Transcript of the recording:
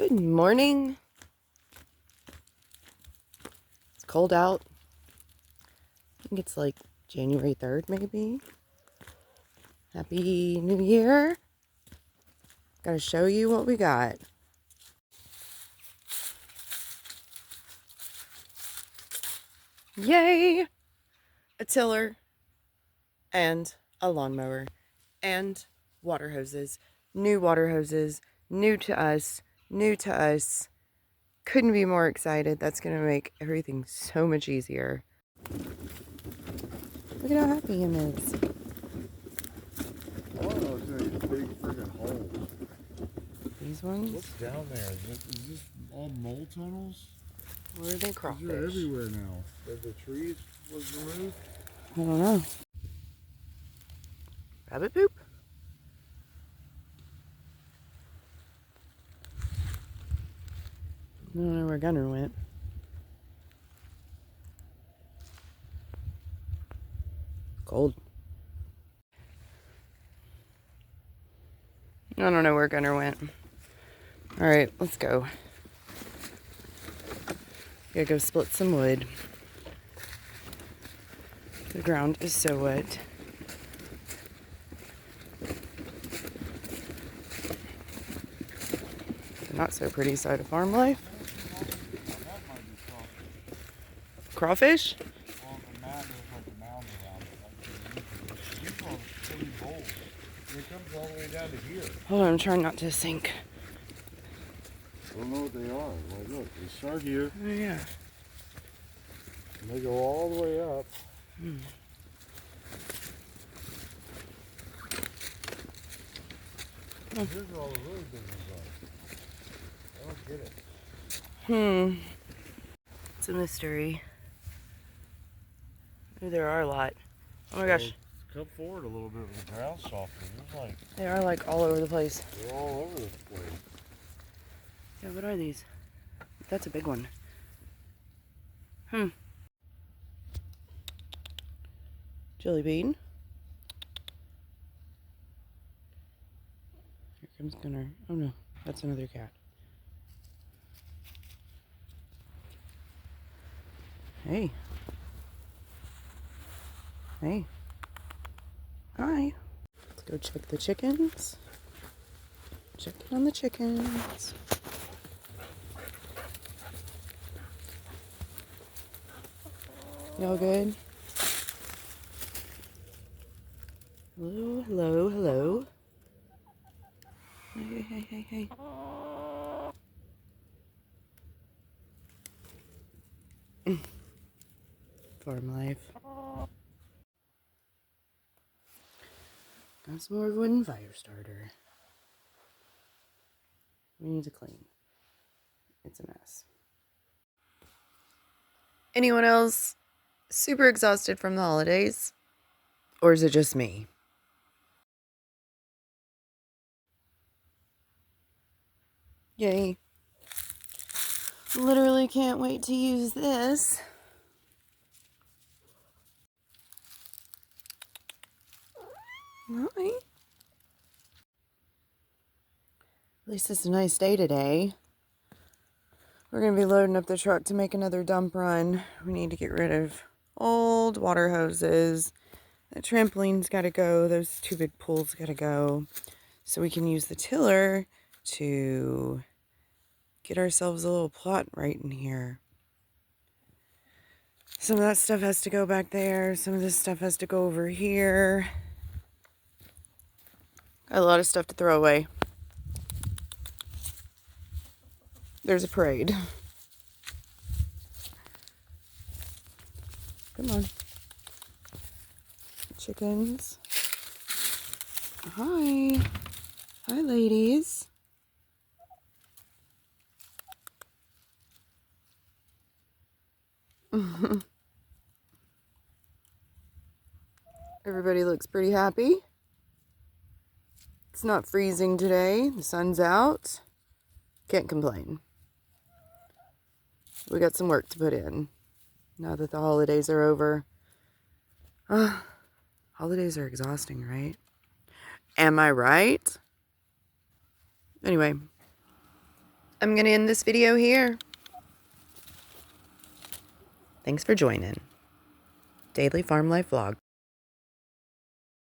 Good morning. It's cold out. I think it's like January 3rd, maybe. Happy New Year. Gotta show you what we got. Yay! A tiller and a lawnmower and water hoses. New water hoses. New to us. New to us. Couldn't be more excited. That's gonna make everything so much easier. Look at how happy him is. Oh, those big freaking holes. These ones? What's down there? Is this all mole tunnels? Or are they crawfish? They're everywhere now. The trees was removed? I don't know. Rabbit poop? I don't know where Gunner went. Cold. I don't know where Gunner went. Alright, let's go. Gotta go split some wood. The ground is so wet. The not so pretty side of farm life. Crawfish? Well, the mat is like a mound around it. Like you call it clean holes. And it comes all the way down to here. Hold on, I'm trying not to sink. I don't know what they are. Well, look, they start here. Oh, yeah. And they go all the way up. Here's where all the really big ones are. I don't get it. It's a mystery. Ooh, there are a lot. Oh my gosh. Come forward a little bit with the ground softener. There's like, They are like all over the place. they're all over this place. Yeah, what are these? That's a big one. Jelly bean. Here comes Gunner. Oh no, that's another cat. Hey. Hey. Hi. Let's go check the chickens. Checking on the chickens. Y'all good? Hello, hello, hello. Hey, hey, hey, hey. Farm life. Got some more wooden fire starter. We need to clean. It's a mess. Anyone else super exhausted from the holidays? Or is it just me? Yay. Literally can't wait to use this. Hi. At least it's a nice day today. We're going to be loading up the truck to make another dump run. We need to get rid of old water hoses. The trampoline's got to go. Those two big pools got to go. So we can use the tiller to get ourselves a little plot right in here. Some of that stuff has to go back there. Some of this stuff has to go over here. Got a lot of stuff to throw away. There's a parade. Come on. Chickens. Hi. Hi, ladies. Everybody looks pretty happy. It's not freezing today. The sun's out. Can't complain. We got some work to put in now that the holidays are over. Holidays are exhausting, right? Am I right? Anyway, I'm going to end this video here. Thanks for joining. Daily Farm Life Vlog.